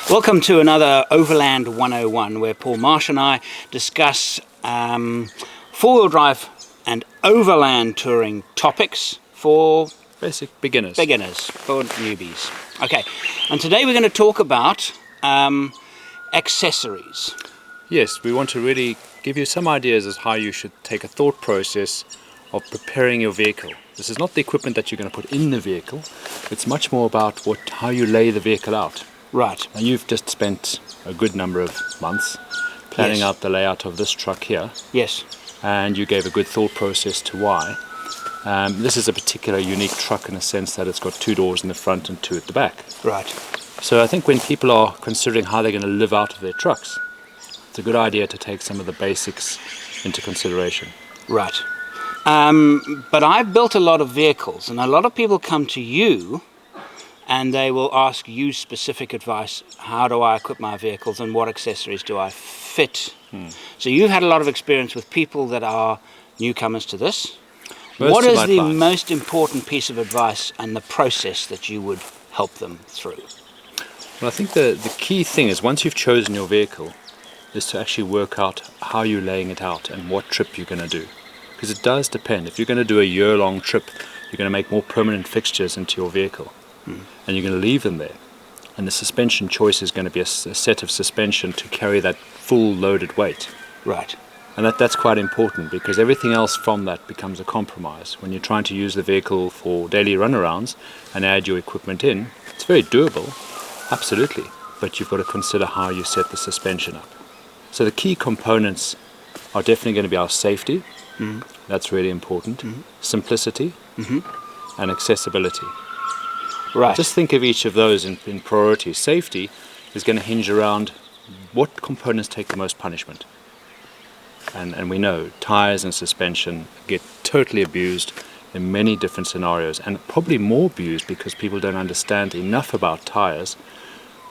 Welcome to another Overland 101, where Paul Marsh and I discuss four-wheel drive and overland touring topics for basic beginners, for newbies. Okay, and today we're going to talk about accessories. Yes, we want to really give you some ideas as how you should take a thought process of preparing your vehicle. This is not the equipment that you're going to put in the vehicle. It's much more about how you lay the vehicle out. Right. Now you've just spent a good number of months planning out the layout of this truck here. Yes. And you gave a good thought process to why. This is a particular unique truck in the sense that it's got two doors in the front and two at the back. Right. So I think when people are considering how they're going to live out of their trucks, it's a good idea to take some of the basics into consideration. Right. But I've built a lot of vehicles, and a lot of people come to you and they will ask you specific advice. How do I equip my vehicles and what accessories do I fit? So you've had a lot of experience with people that are newcomers to this. What is the most important piece of advice and the process that you would help them through? Well, I think the key thing is once you've chosen your vehicle is to actually work out how you're laying it out and what trip you're going to do. Because it does depend. If you're going to do a year-long trip, you're going to make more permanent fixtures into your vehicle. And you're going to leave them there. And the suspension choice is going to be a set of suspension to carry that full loaded weight. Right. And that's quite important because everything else from that becomes a compromise. When you're trying to use the vehicle for daily runarounds and add your equipment in, it's very doable, absolutely. But you've got to consider how you set the suspension up. So the key components are definitely going to be our safety. That's really important. Simplicity and accessibility. Right. Just think of each of those in priority. Safety is going to hinge around what components take the most punishment. And we know tires and suspension get totally abused in many different scenarios, and probably more abused because people don't understand enough about tires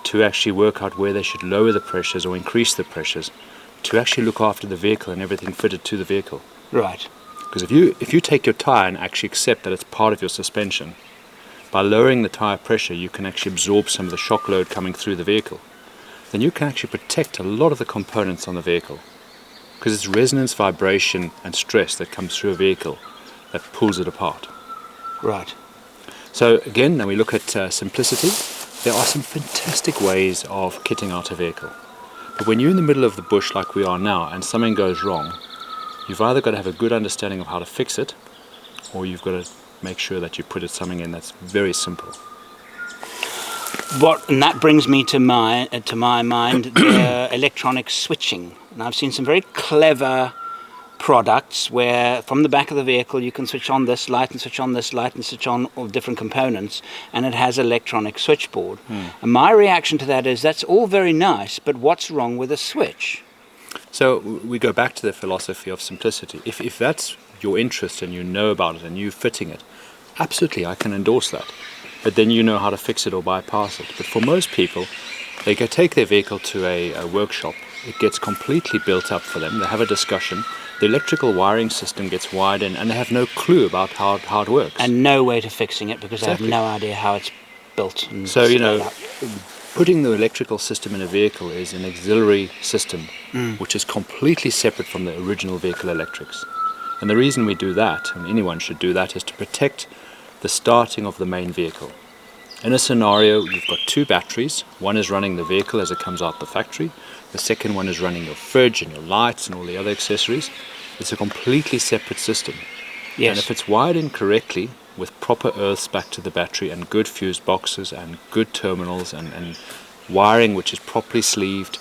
to actually work out where they should lower the pressures or increase the pressures to actually look after the vehicle and everything fitted to the vehicle. Right. Because if you take your tire and actually accept that it's part of your suspension, by lowering the tire pressure you can actually absorb some of the shock load coming through the vehicle. Then you can actually protect a lot of the components on the vehicle. Because it's resonance, vibration and stress that comes through a vehicle that pulls it apart. Right. So again, when we look at simplicity, there are some fantastic ways of kitting out a vehicle. But when you're in the middle of the bush like we are now and something goes wrong, you've either got to have a good understanding of how to fix it, or you've got to make sure that you put something in that's very simple. And that brings me to my mind the electronic switching. And I've seen some very clever products where from the back of the vehicle you can switch on this light and switch on this light and switch on all different components, and it has electronic switchboard. And my reaction to that is that's all very nice, but what's wrong with a switch? So we go back to the philosophy of simplicity. If that's your interest and you know about it and you're fitting it, absolutely I can endorse that. But then you know how to fix it or bypass it. But for most people, they go take their vehicle to a workshop. It gets completely built up for them. They have a discussion. The electrical wiring system gets wired in, and they have no clue about how it works. And no way to fixing it because they have no idea how it's built. And so, putting the electrical system in a vehicle is an auxiliary system, which is completely separate from the original vehicle electrics. And the reason we do that, and anyone should do that, is to protect the starting of the main vehicle. In a scenario, you've got two batteries. One is running the vehicle as it comes out the factory. The second one is running your fridge and your lights and all the other accessories. It's a completely separate system. Yes. And if it's wired in correctly, with proper earths back to the battery and good fuse boxes and good terminals and wiring which is properly sleeved,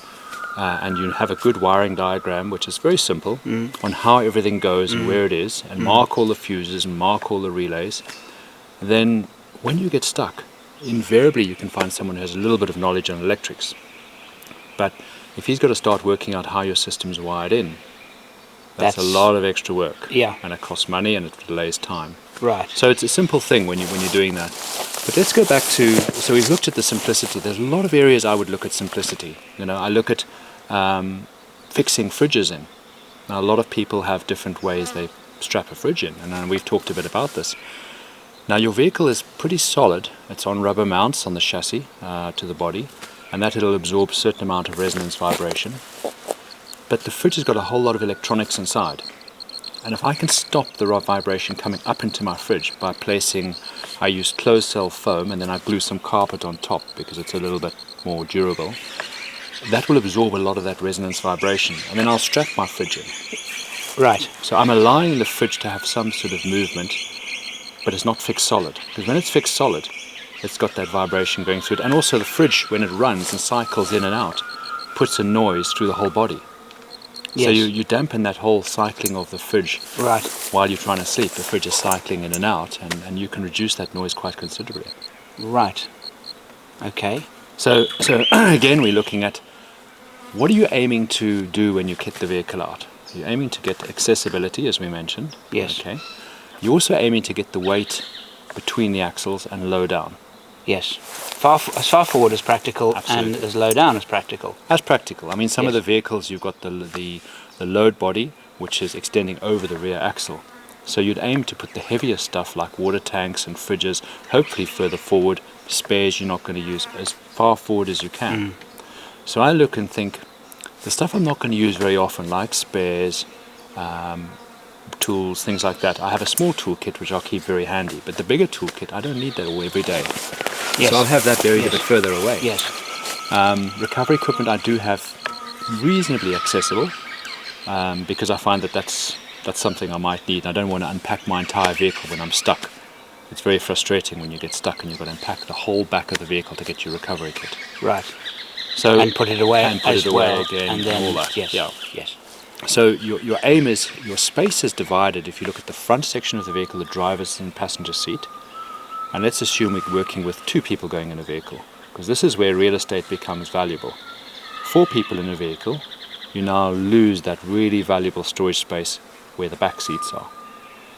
and you have a good wiring diagram which is very simple on how everything goes and where it is, and mark all the fuses and mark all the relays, then when you get stuck, invariably you can find someone who has a little bit of knowledge on electrics. But if he's got to start working out how your system's wired in, that's a lot of extra work. Yeah. And it costs money and it delays time. Right. So it's a simple thing when you're doing that. But let's go back to, so we've looked at the simplicity. There's a lot of areas I would look at simplicity. I look at fixing fridges in. Now, a lot of people have different ways they strap a fridge in, and we've talked a bit about this. Now, your vehicle is pretty solid. It's on rubber mounts on the chassis to the body. and that it'll absorb a certain amount of resonance vibration. But the fridge has got a whole lot of electronics inside. And if I can stop the vibration coming up into my fridge by placing, I use closed cell foam and then I glue some carpet on top because it's a little bit more durable, that will absorb a lot of that resonance vibration. And then I'll strap my fridge in. Right. So I'm allowing the fridge to have some sort of movement, but it's not fixed solid. Because when it's fixed solid, it's got that vibration going through it. And also the fridge, when it runs and cycles in and out, puts a noise through the whole body. Yes. So you dampen that whole cycling of the fridge. Right. While you're trying to sleep. The fridge is cycling in and out, and you can reduce that noise quite considerably. Right. Okay. So again, we're looking at what are you aiming to do when you kit the vehicle out? You're aiming to get accessibility, as we mentioned. Yes. Okay. You're also aiming to get the weight between the axles and low down. Yes. As far forward as practical. Absolutely. And as low down as practical. As practical. I mean, some of Yes. the vehicles, you've got the load body, which is extending over the rear axle. So you'd aim to put the heavier stuff like water tanks and fridges, hopefully further forward. Spares you're not going to use as far forward as you can. So I look and think, the stuff I'm not going to use very often, like spares, tools, things like that. I have a small toolkit which I'll keep very handy, but the bigger toolkit, I don't need that all every day. Yes. So I'll have that buried Yes. a bit further away. Yes. Recovery equipment I do have reasonably accessible, because I find that that's something I might need. I don't want to unpack my entire vehicle when I'm stuck. It's very frustrating when you get stuck and you've got to unpack the whole back of the vehicle to get your recovery kit. Right. So And put it away and put as it away well. again, And then, all that. yes. Yeah. Yes. So your aim is, your space is divided. If you look at the front section of the vehicle, the driver's and passenger seat, and let's assume we're working with 2 people going in a vehicle, because this is where real estate becomes valuable. 4 people in a vehicle, you now lose that really valuable storage space where the back seats are.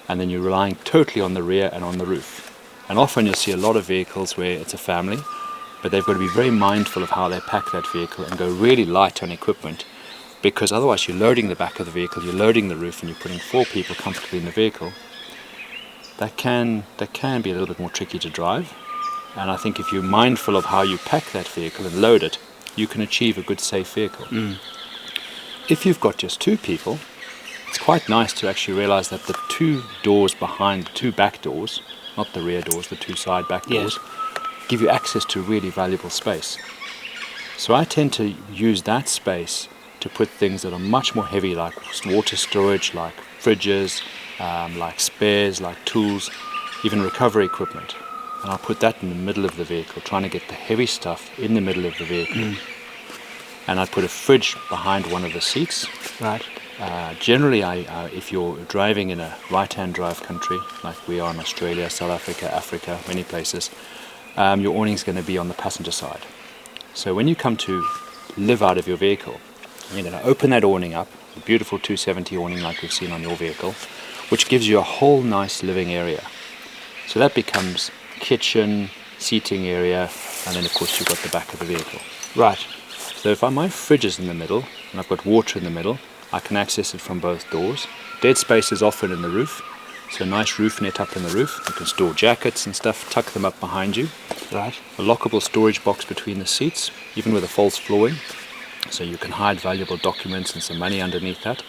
And then you're relying totally on the rear and on the roof. And often you'll see a lot of vehicles where it's a family, but they've got to be very mindful of how they pack that vehicle and go really light on equipment, because otherwise you're loading the back of the vehicle, you're loading the roof, and you're putting 4 people comfortably in the vehicle. That can be a little bit more tricky to drive. And I think if you're mindful of how you pack that vehicle and load it, you can achieve a good, safe vehicle. If you've got just 2 people, it's quite nice to actually realize that the 2 doors behind, the 2 back doors, not the rear doors, the 2 side back doors, give you access to really valuable space. So I tend to use that space to put things that are much more heavy, like water storage, like fridges, like spares, like tools, even recovery equipment. And I'll put that in the middle of the vehicle, trying to get the heavy stuff in the middle of the vehicle. And I put a fridge behind one of the seats. Right. Generally, if you're driving in a right-hand drive country, like we are in Australia, South Africa, many places, your awning's going to be on the passenger side. So when you come to live out of your vehicle, you're going to open that awning up, a beautiful 270 awning like we've seen on your vehicle, which gives you a whole nice living area. So that becomes kitchen, seating area, and then of course you've got the back of the vehicle. Right. So if my fridge is in the middle, and I've got water in the middle, I can access it from both doors. Dead space is often in the roof, so a nice roof net up in the roof. You can store jackets and stuff, tuck them up behind you. Right. A lockable storage box between the seats, even with a false flooring, so you can hide valuable documents and some money underneath that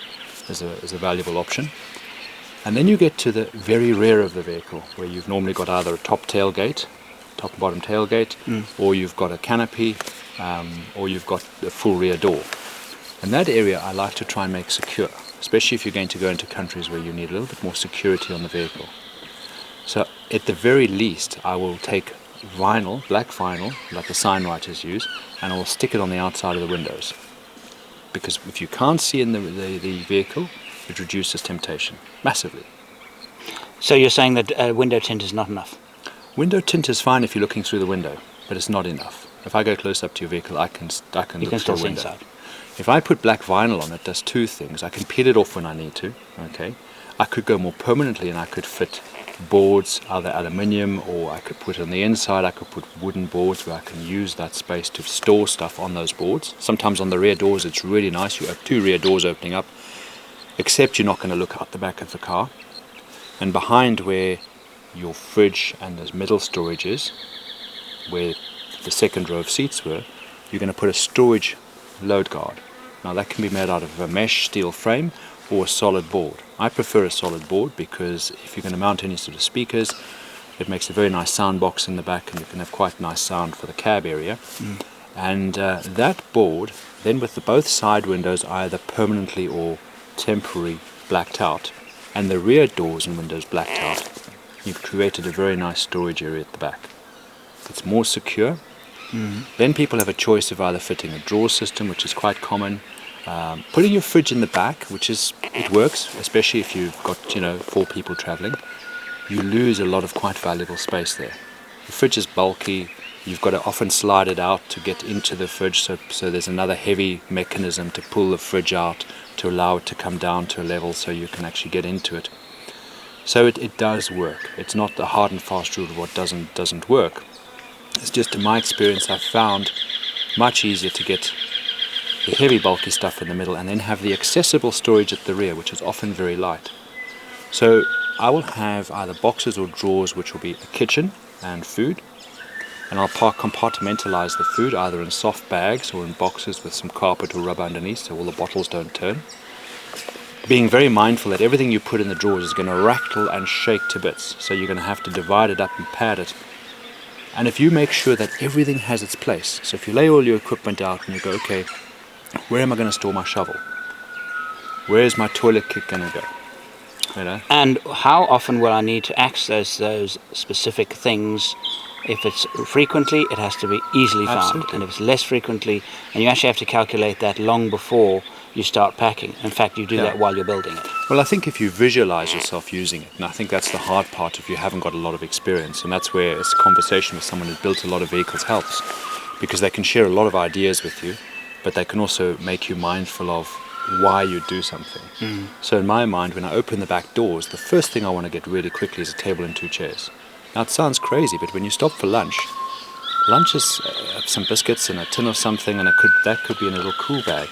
is a valuable option. And then you get to the very rear of the vehicle, where you've normally got either a top and bottom tailgate, or you've got a canopy, or you've got a full rear door. And that area I like to try and make secure, especially if you're going to go into countries where you need a little bit more security on the vehicle. So at the very least, I will take vinyl, black vinyl, like the sign writers use, and I will stick it on the outside of the windows. Because if you can't see in the vehicle, it reduces temptation massively. So you're saying that window tint is not enough? Window tint is fine if you're looking through the window, but it's not enough. If I go close up to your vehicle, I can You look can through still a see window. inside. If I put black vinyl on, it does 2 things. I can peel it off when I need to. Okay, I could go more permanently and I could fit boards, either aluminium, or I could put on the inside, I could put wooden boards where I can use that space to store stuff on those boards. Sometimes on the rear doors it's really nice. You have 2 rear doors opening up, except you're not going to look out the back of the car. And behind where your fridge and the middle storage is, where the second row of seats were, you're going to put a storage load guard. Now that can be made out of a mesh steel frame or a solid board. I prefer a solid board because if you're going to mount any sort of speakers, it makes a very nice sound box in the back, and you can have quite nice sound for the cab area. And that board, then with both side windows either permanently or temporary blacked out, and the rear doors and windows blacked out, you've created a very nice storage area at the back. It's more secure. Then people have a choice of either fitting a drawer system, which is quite common, putting your fridge in the back, it works, especially if you've got 4 people traveling. You lose a lot of quite valuable space there. The fridge is bulky. You've got to often slide it out to get into the fridge, so there's another heavy mechanism to pull the fridge out to allow it to come down to a level so you can actually get into it. So it does work. It's not the hard and fast rule of what doesn't work. It's just, in my experience, I've found much easier to get the heavy bulky stuff in the middle and then have the accessible storage at the rear, which is often very light. So I will have either boxes or drawers, which will be a kitchen and food, and I'll compartmentalize the food either in soft bags or in boxes with some carpet or rubber underneath so all the bottles don't turn. Being very mindful that everything you put in the drawers is going to rattle and shake to bits, so you're going to have to divide it up and pad it. And if you make sure that everything has its place, so if you lay all your equipment out and you go, okay, where am I going to store my shovel? Where is my toilet kit going to go? And how often will I need to access those specific things? If it's frequently, it has to be easily found. Absolutely. And if it's less frequently, and you actually have to calculate that long before you start packing. In fact, you do that while you're building it. Well, I think if you visualize yourself using it, and I think that's the hard part if you haven't got a lot of experience, and that's where a conversation with someone who's built a lot of vehicles helps, because they can share a lot of ideas with you, but they can also make you mindful of why you do something. So in my mind, when I open the back doors, the first thing I want to get really quickly is a table and 2 chairs. Now it sounds crazy, but when you stop for lunch is some biscuits and a tin of something, and that could be in a little cool bag.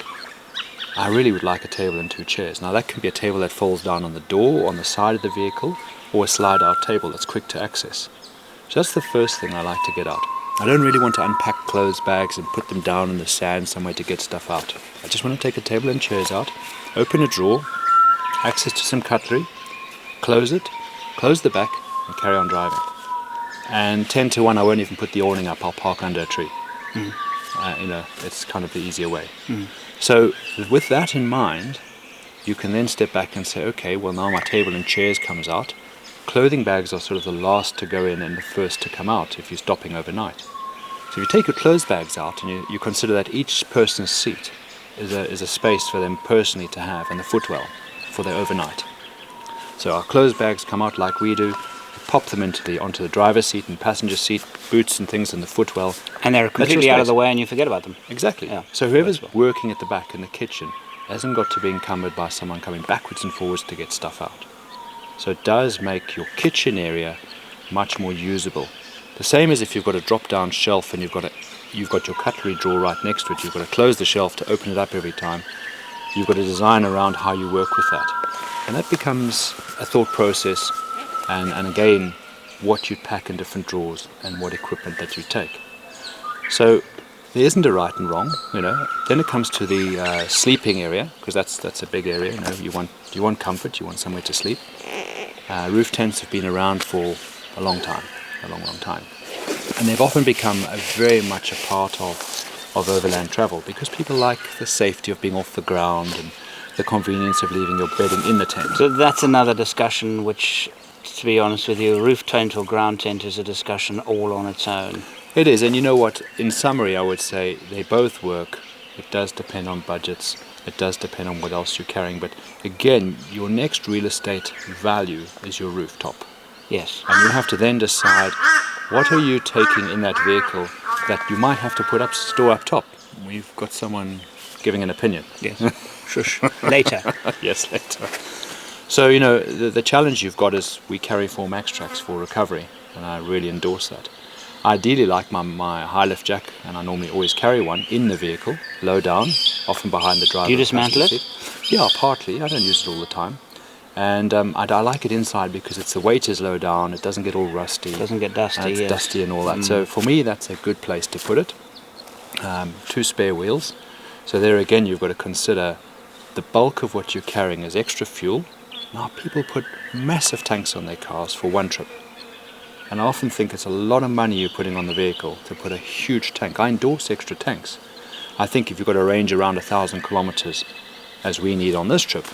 I really would like a table and 2 chairs. Now that can be a table that folds down on the door, on the side of the vehicle, or a slide-out table that's quick to access. So that's the first thing I like to get out. I don't really want to unpack clothes bags and put them down in the sand somewhere to get stuff out. I just want to take a table and chairs out, open a drawer, access to some cutlery, close it, close the back, and carry on driving. And 10 to 1, I won't even put the awning up. I'll park under a tree. It's kind of the easier way. So with that in mind, you can then step back and say, okay, well now my table and chairs comes out. Clothing bags are sort of the last to go in and the first to come out if you're stopping overnight. So if you take your clothes bags out and you consider that each person's seat is a space for them personally to have, and the footwell for their overnight. So our clothes bags come out like we do, we pop them onto the driver's seat and passenger seat, boots and things in the footwell. And they're completely out of the way and you forget about them. Exactly. Yeah. So whoever's working at the back in the kitchen hasn't got to be encumbered by someone coming backwards and forwards to get stuff out. So it does make your kitchen area much more usable. The same as if you've got a drop-down shelf and you've got your cutlery drawer right next to it. You've got to close the shelf to open it up every time. You've got to design around how you work with that. And that becomes a thought process, and again, what you pack in different drawers and what equipment that you take. So there isn't a right and wrong, Then it comes to the sleeping area, because that's a big area. You want comfort, you want somewhere to sleep. Roof tents have been around for a long time, long time, and they've often become very much a part of overland travel because people like the safety of being off the ground and the convenience of leaving your bedding in the tent. So that's another discussion which, to be honest with you, roof tent or ground tent is a discussion all on its own. It is, and you know what, in summary I would say they both work. It does depend on budgets, it does depend on what else you're carrying, but again, your next real estate value is your rooftop. Yes. And you have to then decide what are you taking in that vehicle that you might have to store up top. We've got someone giving an opinion. Yes. Shush. Later. Yes, later. So, the challenge you've got is we carry 4 max tracks for recovery, and I really endorse that. I ideally like my high lift jack, and I normally always carry one in the vehicle, low down, often behind the driver. Do you dismantle it? Yeah, partly. I don't use it all the time. And I like it inside because the weight is low down, it doesn't get all rusty. It doesn't get dusty. It's dusty and all that. So for me, that's a good place to put it. 2 spare wheels. So there again, you've got to consider the bulk of what you're carrying is extra fuel. Now people put massive tanks on their cars for one trip. And I often think it's a lot of money you're putting on the vehicle to put a huge tank. I endorse extra tanks. I think if you've got a range around 1,000 kilometers, as we need on this trip,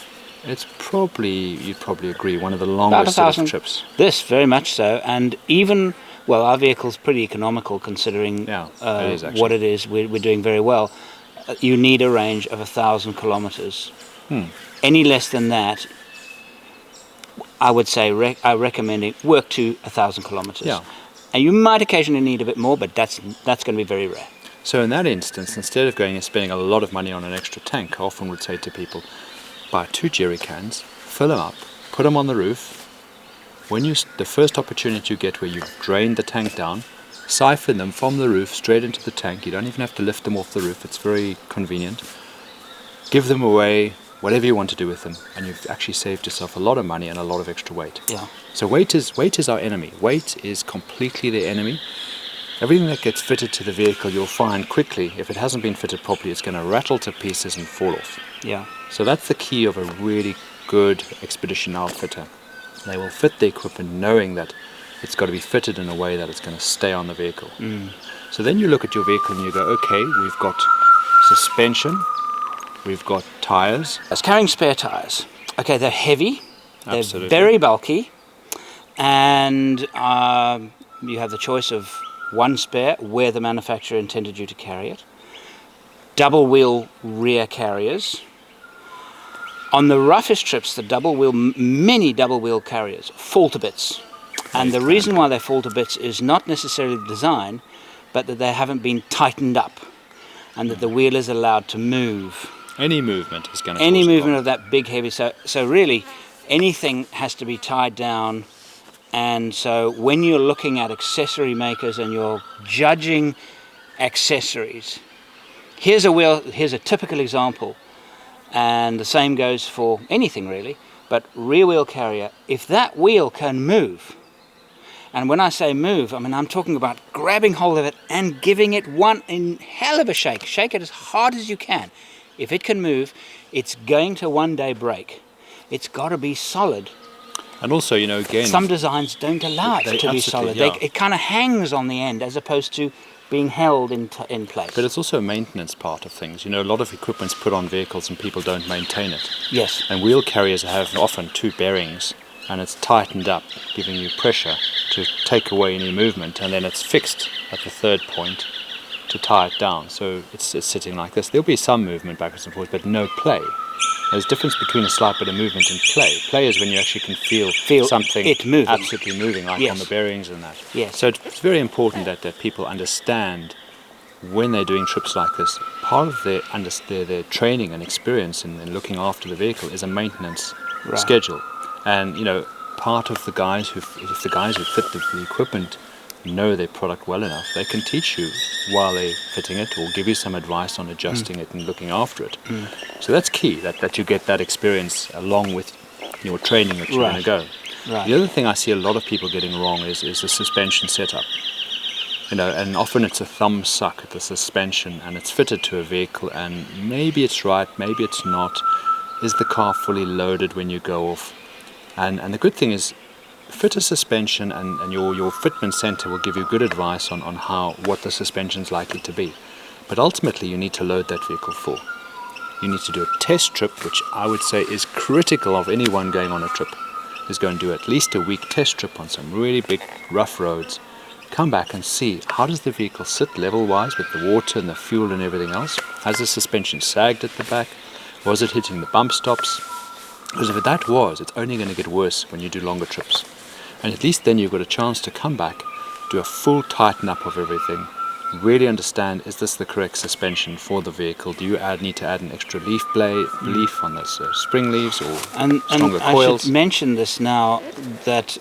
it's probably, you'd probably agree, one of the longest sort of trips. This, very much so. And even, well, our vehicle's pretty economical considering what it is. We're doing very well. You need a range of 1,000 kilometers. Any less than that, I would say I recommend it work to 1,000 kilometers. Yeah. And you might occasionally need a bit more, but that's going to be very rare. So in that instance, instead of going and spending a lot of money on an extra tank, I often would say to people, buy 2 jerry cans, fill them up, put them on the roof. When the first opportunity you get where you've drained the tank down, siphon them from the roof straight into the tank. You don't even have to lift them off the roof. It's very convenient. Give them away, whatever you want to do with them, and you've actually saved yourself a lot of money and a lot of extra weight. Yeah. So weight is our enemy. Weight is completely the enemy. Everything that gets fitted to the vehicle, you'll find quickly, if it hasn't been fitted properly, it's going to rattle to pieces and fall off. Yeah. So that's the key of a really good expedition outfitter. They will fit the equipment knowing that it's got to be fitted in a way that it's going to stay on the vehicle. So then you look at your vehicle and you go, okay, we've got suspension, we've got tires. It's carrying spare tires. Okay, they're heavy, they're very bulky, and you have the choice of 1 spare where the manufacturer intended you to carry it. Double wheel rear carriers. On the roughest trips, many double wheel carriers fall to bits. And the reason why they fall to bits is not necessarily the design, but that they haven't been tightened up and that the wheel is allowed to move. Any movement is going to Any movement of that big heavy, so really anything has to be tied down. And so when you're looking at accessory makers and you're judging accessories, here's a typical example, and the same goes for anything really, but rear wheel carrier, if that wheel can move, and when I say move, I mean I'm talking about grabbing hold of it and giving it one hell of a shake. Shake it as hard as you can. If it can move, it's going to one day break. It's got to be solid. And also, again, some designs don't allow it to be solid. Yeah. It kind of hangs on the end as opposed to being held in place. But it's also a maintenance part of things. A lot of equipment's put on vehicles and people don't maintain it. Yes. And wheel carriers have often 2 bearings, and it's tightened up, giving you pressure to take away any movement, and then it's fixed at the 3rd point to tie it down. So it's sitting like this. There'll be some movement backwards and forwards, but no play. There's a difference between a slight bit of movement and play. Play is when you actually can feel something absolutely moving, like on the bearings and that. Yes. So it's very important that people understand when they're doing trips like this. Part of their training and experience in looking after the vehicle is a maintenance schedule. And part of the guys who fit the equipment know their product well enough, they can teach you while they're fitting it or give you some advice on adjusting it and looking after it. So that's key, that you get that experience along with your training that you're going to go. The other thing I see a lot of people getting wrong is the suspension setup. And often it's a thumb suck at the suspension, and it's fitted to a vehicle, and maybe it's right, maybe it's not. Is the car fully loaded when you go off? And the good thing is, fit a suspension, and your fitment center will give you good advice on what the suspension's likely to be. But ultimately you need to load that vehicle full. You need to do a test trip, which I would say is critical of anyone going on a trip. Is go and do at least a week test trip on some really big rough roads. Come back and see, how does the vehicle sit level wise with the water and the fuel and everything else? Has the suspension sagged at the back? Was it hitting the bump stops? Because if that was, it's only going to get worse when you do longer trips. And at least then you've got a chance to come back, do a full tighten up of everything, really understand, is this the correct suspension for the vehicle? Do you need to add an extra leaf on those spring leaves or stronger coils? I should mention this now, that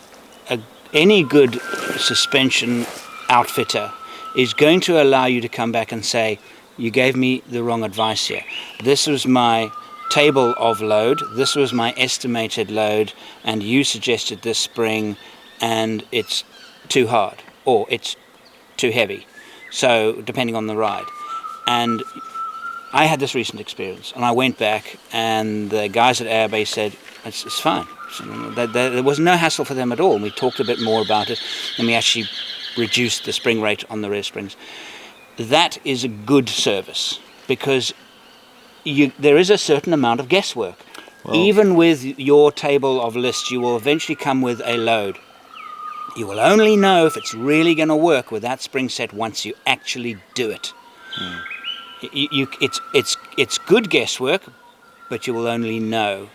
any good suspension outfitter is going to allow you to come back and say, you gave me the wrong advice here. This was my table of load, this was my estimated load, and you suggested this spring and it's too hard or it's too heavy, so depending on the ride. And I had this recent experience, and I went back, and the guys at Airbase said, it's fine. So there was no hassle for them at all. And we talked a bit more about it, and we actually reduced the spring rate on the rear springs. That is a good service, because there is a certain amount of guesswork. Well, even with your table of lists, you will eventually come with a load. You will only know if it's really going to work with that spring set once you actually do it. It's good guesswork, but you will only know.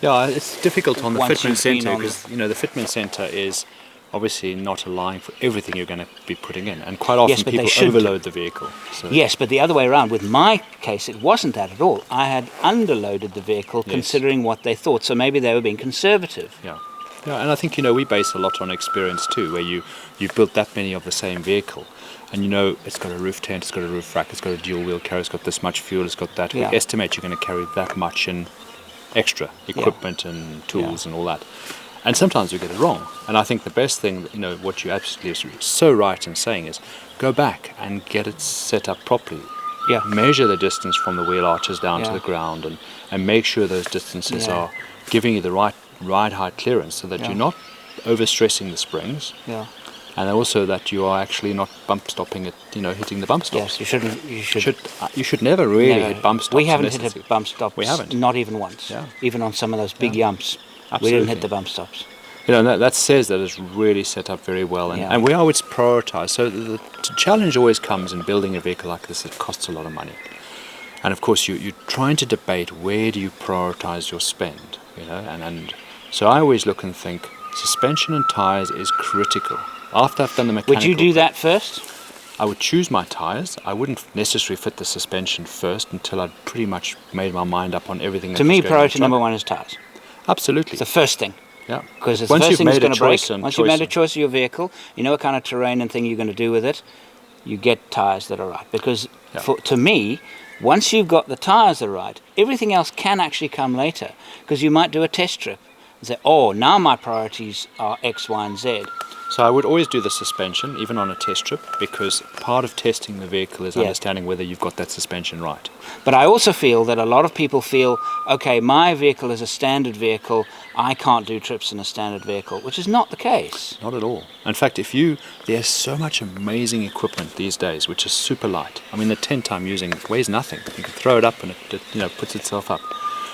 Yeah, it's difficult on the fitment centre, because the fitment centre is obviously not allowing for everything you're going to be putting in, and quite often people overload the vehicle. So. Yes, but the other way around. With my case, it wasn't that at all. I had underloaded the vehicle, considering what they thought, so maybe they were being conservative. Yeah, and I think we base a lot on experience too, where you built that many of the same vehicle, and it's got a roof tent, it's got a roof rack, it's got a dual wheel carrier, it's got this much fuel, it's got that. Yeah. We estimate you're going to carry that much in extra equipment and tools and all that. And sometimes we get it wrong. And I think the best thing, what you absolutely are so right in saying is go back and get it set up properly. Yeah. Measure the distance from the wheel arches down to the ground, and make sure those distances are giving you the right height clearance, so that you're not overstressing the springs. Yeah. And also that you are actually not bump stopping it, hitting the bump stops. Yes, you should never really hit bump stops. We haven't hit a bump stops. We haven't. Not even once. Yeah. Even on some of those big yumps. Absolutely. We didn't hit the bump stops. That says that it's really set up very well, and we always prioritize. So the challenge always comes in building a vehicle like this. It costs a lot of money, and of course you're trying to debate where do you prioritize your spend. And so I always look and think suspension and tires is critical. After I've done the mechanical, would you do that first? I would choose my tires. I wouldn't necessarily fit the suspension first until I'd pretty much made my mind up on everything. To me, priority number one is tires. Absolutely. It's the first thing. Yeah. Because it's the first thing that's going to break. Once you've made a choice of your vehicle, you know what kind of terrain and thing you're going to do with it, you get tires that are right. Because to me, once you've got the tires that are right, everything else can actually come later. Because you might do a test trip and say, now my priorities are X, Y, and Z. So I would always do the suspension, even on a test trip, because part of testing the vehicle is understanding whether you've got that suspension right. But I also feel that a lot of people feel, okay, my vehicle is a standard vehicle, I can't do trips in a standard vehicle, which is not the case. Not at all. In fact, there's so much amazing equipment these days, which is super light. I mean, the tent I'm using weighs nothing. You can throw it up and it puts itself up.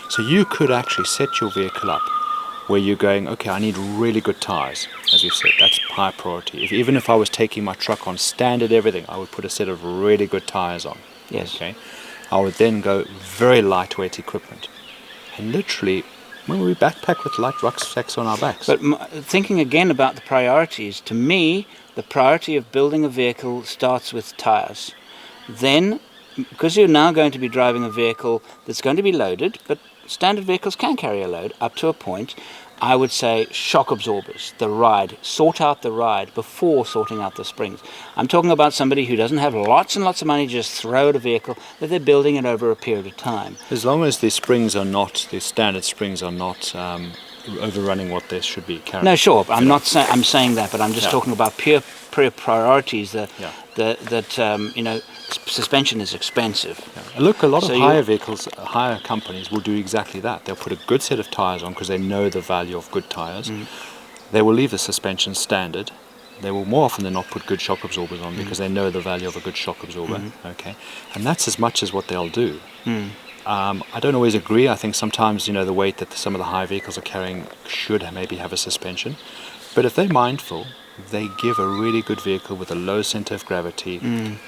So you could actually set your vehicle up where you're going, okay, I need really good tires, as we've said. That's high priority. Even if I was taking my truck on standard everything, I would put a set of really good tires on. Yes. Okay. I would then go very lightweight equipment. And literally, when we backpack with light rucksacks on our backs. But thinking again about the priorities, to me, the priority of building a vehicle starts with tires. Then, because you're now going to be driving a vehicle that's going to be loaded, but standard vehicles can carry a load up to a point, I would say shock absorbers, the ride. Sort out the ride before sorting out the springs. I'm talking about somebody who doesn't have lots and lots of money to just throw at a vehicle, that they're building it over a period of time. As long as the standard springs are not overrunning what they should be carrying. No, sure. I'm saying that, but I'm just talking about pure priorities. Suspension is expensive. Yeah. Look, a lot of higher companies will do exactly that. They'll put a good set of tires on because they know the value of good tires. They will leave the suspension standard. They will more often than not put good shock absorbers on because they know the value of a good shock absorber. Okay, and that's as much as what they'll do. I don't always agree. I think sometimes the weight that some of the high vehicles are carrying should maybe have a suspension, but if they're mindful, they give a really good vehicle with a low center of gravity,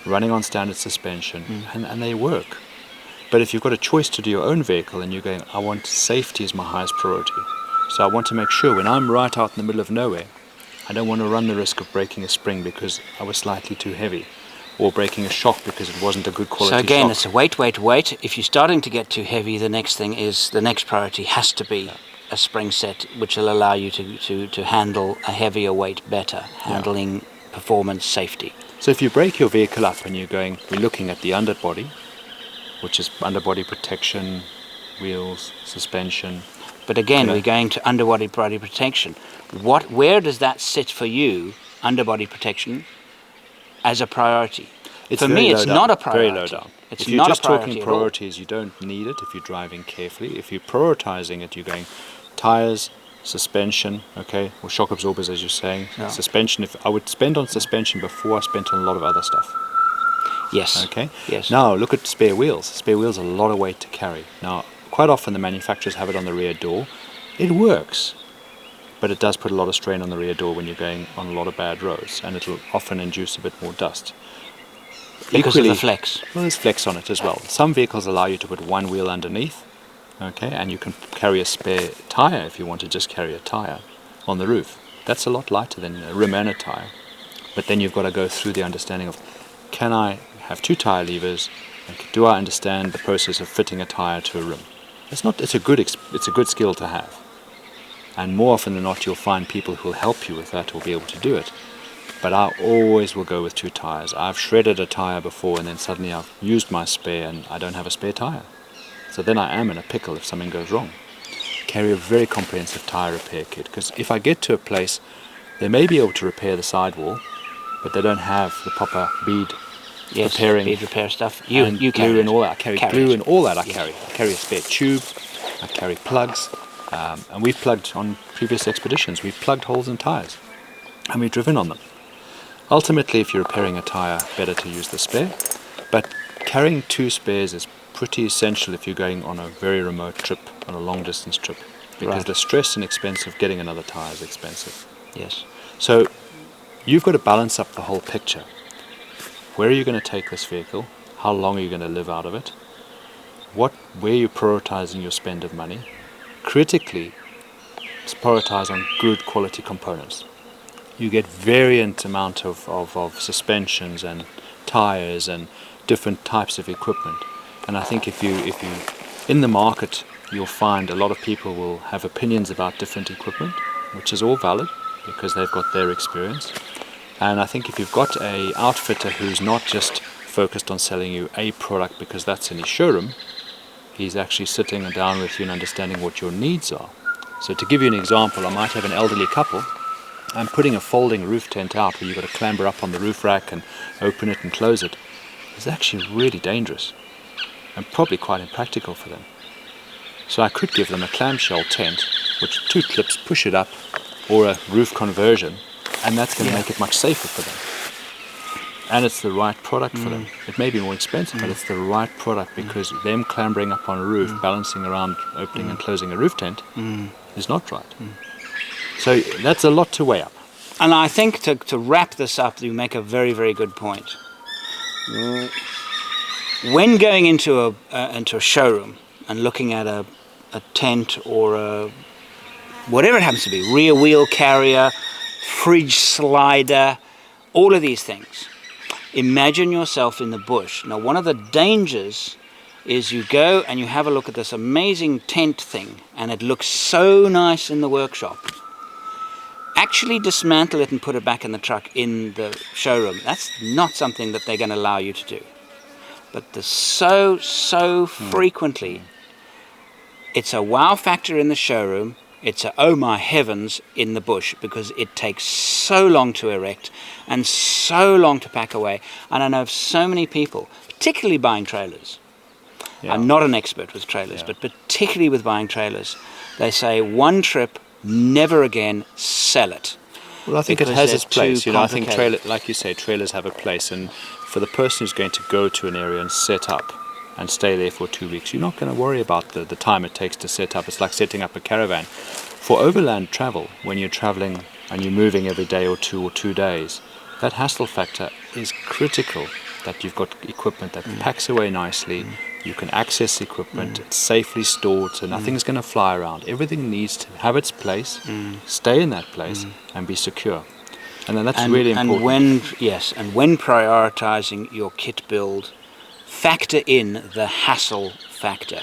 running on standard suspension, and they work. But if you've got a choice to do your own vehicle and you're going, I want safety as my highest priority, so I want to make sure when I'm right out in the middle of nowhere, I don't want to run the risk of breaking a spring because I was slightly too heavy, or breaking a shock because it wasn't a good quality shock. So again, it's a wait. If you're starting to get too heavy, the next priority has to be a spring set which will allow you to handle a heavier weight better, handling performance, safety. So if you break your vehicle up and we're looking at the underbody, which is underbody protection, wheels, suspension. But again, we're going to underbody protection. Where does that sit for you, underbody protection, as a priority? It's For very me, low it's down, not a very priority. low down. It's if you're not just a priority talking at all. priorities, you don't need it if you're driving carefully. If you're prioritizing it, you're going tires, suspension, okay, or shock absorbers, as you're saying. Yeah. Suspension. If I would spend on suspension before I spent on a lot of other stuff. Yes. Okay. Yes. Now look at spare wheels. Spare wheels are a lot of weight to carry. Now, quite often the manufacturers have it on the rear door. It works, but it does put a lot of strain on the rear door when you're going on a lot of bad roads, and it'll often induce a bit more dust. Because Equally, of the flex. well, there's flex on it as well. Some vehicles allow you to put one wheel underneath, okay, and you can carry a spare tire if you want to just carry a tire on the roof. That's a lot lighter than a rim and a tire. But then you've got to go through the understanding of, can I have two tire levers? And do I understand the process of fitting a tire to a rim? It's a good skill to have. And more often than not, you'll find people who will help you with that or be able to do it. But I always will go with two tires. I've shredded a tire before and then suddenly I've used my spare and I don't have a spare tire. So then I am in a pickle if something goes wrong. Carry a very comprehensive tire repair kit, because if I get to a place, they may be able to repair the sidewall, but they don't have the proper bead repairing, bead repair stuff. and You glue carry and it. all that. I carry Carry glue it. and all that. I Yes. carry. I carry a spare tube. I carry plugs, and we've plugged on previous expeditions. We've plugged holes in tires, and we've driven on them. Ultimately, if you're repairing a tire, better to use the spare. But carrying two spares is pretty essential if you're going on a very remote trip, on a long distance trip, because Right. the stress and expense of getting another tire is expensive. Yes. So you've got to balance up the whole picture. Where are you going to take this vehicle? How long are you going to live out of it? Where are you prioritizing your spend of money? Critically, prioritize on good quality components. You get variant amount of suspensions and tires and different types of equipment. And I think if you in the market, you'll find a lot of people will have opinions about different equipment, which is all valid because they've got their experience. And I think if you've got a outfitter who's not just focused on selling you a product because that's in his showroom, he's actually sitting down with you and understanding what your needs are. So to give you an example, I might have an elderly couple. I'm putting a folding roof tent out where you've got to clamber up on the roof rack and open it and close it. It's actually really dangerous and probably quite impractical for them. So I could give them a clamshell tent, which two clips push it up, or a roof conversion, and that's going to make it much safer for them. And it's the right product for them. It may be more expensive, but it's the right product because them clambering up on a roof, balancing around opening and closing a roof tent is not right. So that's a lot to weigh up. And I think to wrap this up, you make a very, very good point. When going into a showroom and looking at a tent or whatever it happens to be, rear wheel carrier, fridge slider, all of these things, imagine yourself in the bush. Now, one of the dangers is you go and you have a look at this amazing tent thing and it looks so nice in the workshop. Actually dismantle it and put it back in the truck in the showroom. That's not something that they're going to allow you to do. But so frequently, it's a wow factor in the showroom. It's a oh my heavens in the bush because it takes so long to erect and so long to pack away. And I know of so many people, particularly buying trailers. Yeah. I'm not an expert with trailers, but particularly with buying trailers, they say one trip, never again, sell it. Well, I think it because has they're its place. too I think complicated. like you say, trailers have a place. And for the person who's going to go to an area and set up and stay there for 2 weeks, you're not going to worry about the time it takes to set up. It's like setting up a caravan. For overland travel, when you're traveling and you're moving every day or 2 days, that hassle factor is critical, that you've got equipment that packs away nicely, you can access equipment, it's safely stored, so nothing's going to fly around. Everything needs to have its place, stay in that place, and be secure. And then that's really important. And when prioritizing your kit build, factor in the hassle factor.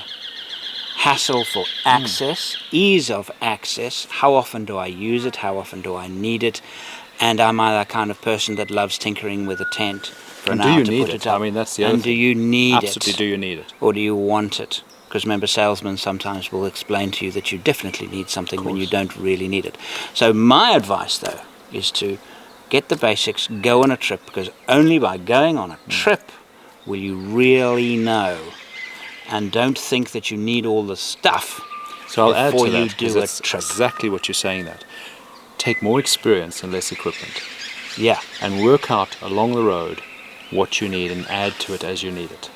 Hassle for access, ease of access, how often do I use it, how often do I need it, and am I the kind of person that loves tinkering with a tent for an hour to put it up? I mean, that's the other And do thing. you need it? Absolutely, do you need it? Or do you want it? Because remember, salesmen sometimes will explain to you that you definitely need something when you don't really need it. So my advice, though, is to get the basics, go on a trip, because only by going on a trip will you really know. And don't think that you need all the stuff So I'll add before to that, you because do a that's trip. exactly what you're saying. That take more experience and less equipment, Yeah, and work out along the road what you need and add to it as you need it.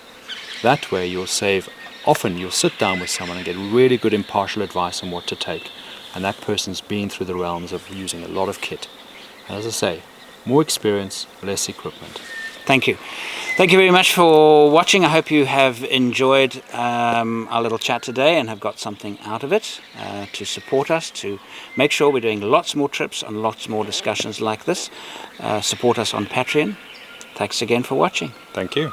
That way you'll save. Often you'll sit down with someone and get really good impartial advice on what to take, and that person's been through the realms of using a lot of kit. And as I say, more experience, less equipment. thank you. Thank you very much for watching. I hope you have enjoyed our little chat today and have got something out of it to support us, to make sure we're doing lots more trips and lots more discussions like this. Support us on Patreon. Thanks again for watching. Thank you.